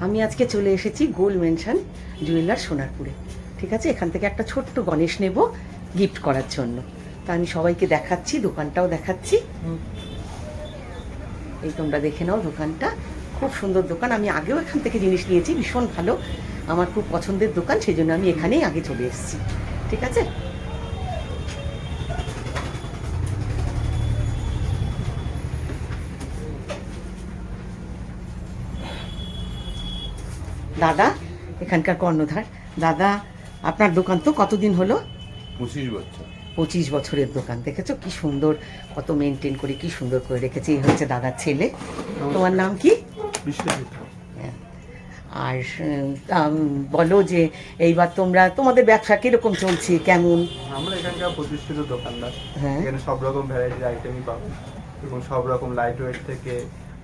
আমি আজকে চলে এসেছি গোল্ড মেনশন জুয়েলার সোনারপুরে। ঠিক আছে, এখান থেকে একটা ছোট্ট গণেশ নেব গিফট করার জন্য। তা আমি সবাইকে দেখাচ্ছি, দোকানটাও দেখাচ্ছি। এই তোমরা দেখে নাও, দোকানটা খুব সুন্দর দোকান। আমি আগেও এখান থেকে জিনিস নিয়েছি, ভীষণ ভালো, আমার খুব পছন্দের দোকান, সেই জন্য আমি এখানেই আগে চলে এসেছি। ঠিক আছে, দাদা এখানকার কর্ণধার। দাদা, আপনার দোকান তো কতদিন হলো? 25 বছর। 25 বছরের দোকান। দেখেছো কি সুন্দর, কত মেনটেন করে কি সুন্দর করে রেখেছে। এই হচ্ছে দাদার ছেলে। তোমার নাম কি? বিশ্বজিৎ। আর বলো যে এইবার তোমাদের ব্যবসা কিরকম চলছে, কেমন? আমরা এখানকার প্রতিষ্ঠিত দোকানদার। হ্যাঁ, এখানে সব রকম ভ্যারাইটির আইটেমই পাবেন এবং সব রকম লাইট ওয়েট থেকে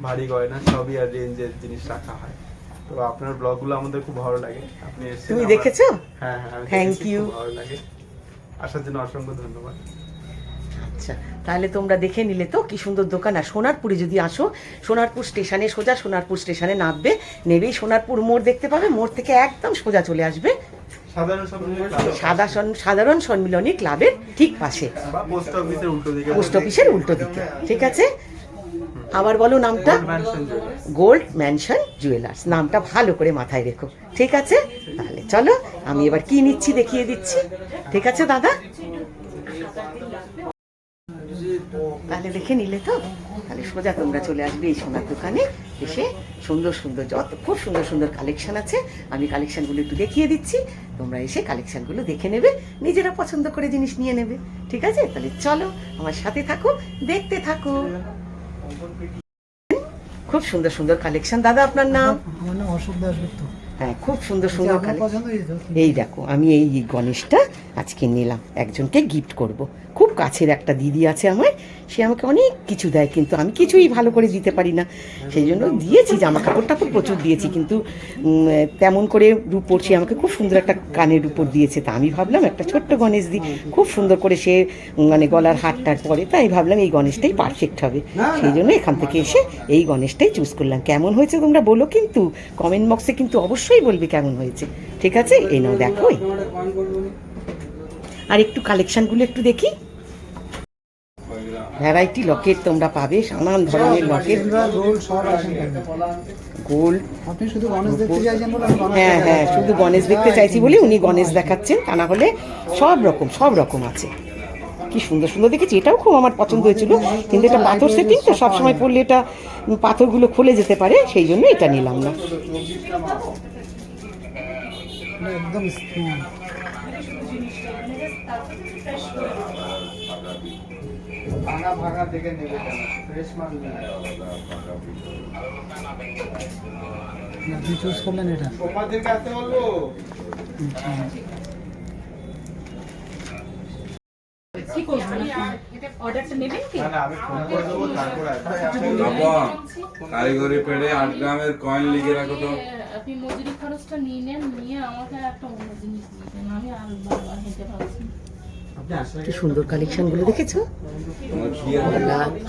ভারী গয়না সবই আর রেঞ্জের জিনিস রাখা হয়। তো আপনার ব্লগগুলো আমাদের খুব ভালো লাগে। আপনি এসেছেন, তুমি দেখেছো? হ্যাঁ হ্যাঁ, থ্যাংক ইউ। ভালো লাগে, আসার জন্য অসংখ্য ধন্যবাদ। আচ্ছা, তাহলে তোমরা দেখে নিলে তো কি সুন্দর দোকান। আর সোনারপুরে যদি আসো, সোনারপুর স্টেশনে সোজা সোনারপুর স্টেশনে নামবে, নেবেই সোনারপুর মোড় দেখতে পাবে, মোড় থেকে একদম সোজা চলে আসবে সাধারণ সম্মিলনী ক্লাবের ঠিক পাশে, পোস্ট অফিসের উল্টো দিকে। ঠিক আছে, আবার বলো নামটা। গোল্ড ম্যানশন জুয়েলার্স, নামটা ভালো করে মাথায় রেখো। ঠিক আছে, তাহলে চলো আমি এবার কি নিচ্ছি দেখিয়ে দিচ্ছি। ঠিক আছে দাদা, তাহলে দেখে নিলে তো, তাহলে সোজা তোমরা চলে আসবে এই সোনার দোকানে। এসে সুন্দর সুন্দর খুব সুন্দর সুন্দর কালেকশন আছে, আমি কালেকশনগুলো একটু দেখিয়ে দিচ্ছি। তোমরা এসে কালেকশনগুলো দেখে নেবে, নিজেরা পছন্দ করে জিনিস নিয়ে নেবে। ঠিক আছে, তাহলে চলো আমার সাথে থাকো, দেখতে থাকো। খুব সুন্দর সুন্দর কালেকশন। দাদা আপনার নাম? আমার নাম অশোক দাসগুপ্ত। হ্যাঁ, খুব সুন্দর সুন্দর কালেকশন। এই দেখো, আমি এই গণেশটা আজকে নিলাম, একজনকে গিফট করব। খুব কাছের একটা দিদি আছে আমার, সে আমাকে অনেক কিছু দেয়, কিন্তু আমি কিছুই ভালো করে দিতে পারি না। সেই জন্য দিয়েছি, জামা কাপড় টাপড় প্রচুর দিয়েছি, কিন্তু তেমন করে রূপোর, সে আমাকে খুব সুন্দর একটা কানের উপর দিয়েছে। তা আমি ভাবলাম একটা ছোট্ট গণেশ দিই, খুব সুন্দর করে সে মানে গলার হারটার পরে, তাই ভাবলাম এই গণেশটাই পারফেক্ট হবে। সেই জন্য এখান থেকে এসে এই গণেশটাই চুজ করলাম। কেমন হয়েছে তোমরা বলো, কিন্তু কমেন্ট বক্সে কিন্তু অবশ্যই বলবে কেমন হয়েছে। ঠিক আছে, এই নাও দেখো। আর একটু কালেকশনগুলো একটু দেখি। ভ্যারাইটি লকেট তোমরা পাবে, নানান ধরনের লকেট, গোল্ড। আপনি শুধু গণেশ দেখতে চাইছেন বলে? হ্যাঁ হ্যাঁ, শুধু গণেশ দেখতে চাইছি বলে উনি গণেশ দেখাচ্ছেন, তা না হলে সব রকম আছে। কি সুন্দর সুন্দর দেখেছি, এটাও খুব আমার পছন্দ হয়েছিল, কিন্তু এটা পাথর সেটিং তো, সবসময় পড়লে এটা পাথরগুলো খুলে যেতে পারে, সেই জন্য এটা নিলাম না। একদম ভাঙা দেখে নেবে, ফ্রেশ মাল আপনি চুজ করলেন এটা। তোমাদের কাছে বলবো কি করবেন অর্ডারটা নেবেন কি? আমি ফোন করে দেবো, তারপরে কারিগরি পেড়ে 8 গ্রামের কয়েন লিখে রাখো তো। আপনি মজুরি খরচটা নিয়ে নেন, নিয়ে আমাকে একটা অন্য জিনিস দিয়ে দেন, আমি আর বাবা হেঁটে পাচ্ছি। কি সুন্দর কালেকশনগুলো দেখেছো,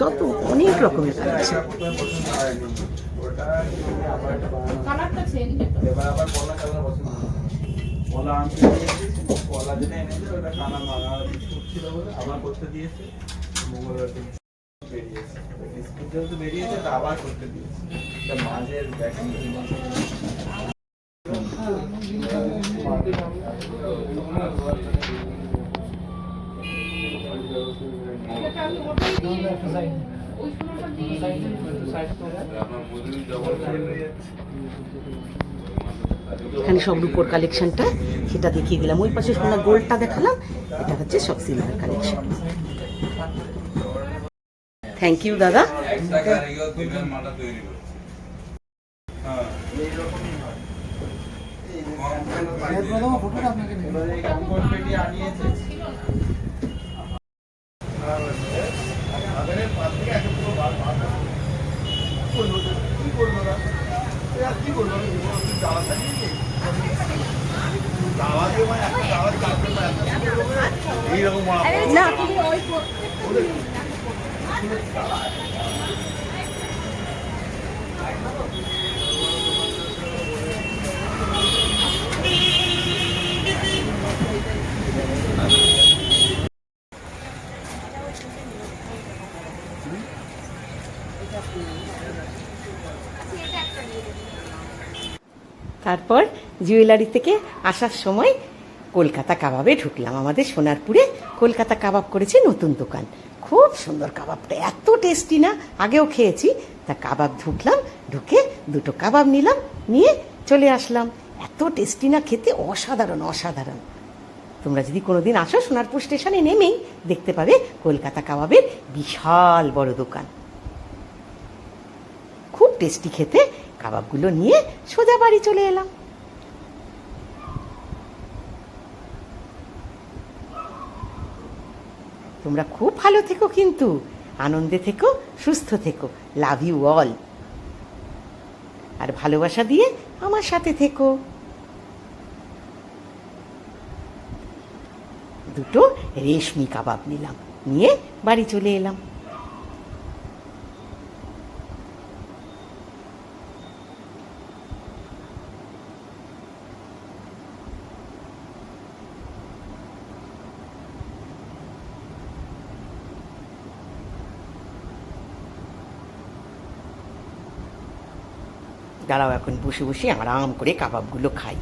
যত অনেক রকমের কালেকশন। কালারটা চেঞ্জ হতো। এবার আবার বলা কেমন পছন্দ, বলা আমি বলা যেটা এনেছে ওটা কানা ভাঙা ছিল বলে আবার করতে দিয়েছে। মঙ্গলবার দিন বেরিয়েছে, বিস্কুট যেহেতু বেরিয়েছে তা আবার করতে দিয়েছে। এটা মাঝের ব্যাকিং এখানে সব রূপোর কালেকশনটা সেটা দেখিয়ে দিলাম। ওই পাশে সোনা গোল্ডটা দেখালাম, এটা হচ্ছে সব সিলভার কালেকশন। থ্যাংক ইউ দাদা। ফটোটা আপনাকে আনিয়েছে। না তারপর জুয়েলারি থেকে আসার সময় কলকাতা কাবাবে ঢুকলাম। আমাদের সোনারপুরে কলকাতা কাবাব করেছে নতুন দোকান, খুব সুন্দর কাবাবটা, এত টেস্টি না, আগেও খেয়েছি। তা কাবাব ঢুকলাম, ঢুকে দুটো কাবাব নিলাম, নিয়ে চলে আসলাম। এত টেস্টি না খেতে, অসাধারণ অসাধারণ। তোমরা যদি কোনোদিন আসো সোনারপুর স্টেশনে নেমেই দেখতে পাবে কলকাতা কাবাবের বিশাল বড় দোকান, খুব টেস্টি খেতে। কাবাবগুলো নিয়ে সোজা বাড়ি চলে এলাম। তোমরা খুব ভালো থেকো, কিন্তু আনন্দে থেকো, সুস্থ থেকো। Love you all. আর ভালোবাসা দিয়ে আমার সাথে থেকো। দুটো রেশমি কাবাব নিলাম, নিয়ে বাড়ি চলে এলাম। দাঁড়াও, এখন বসে বসে আরাম করে কাবাবগুলো খাই।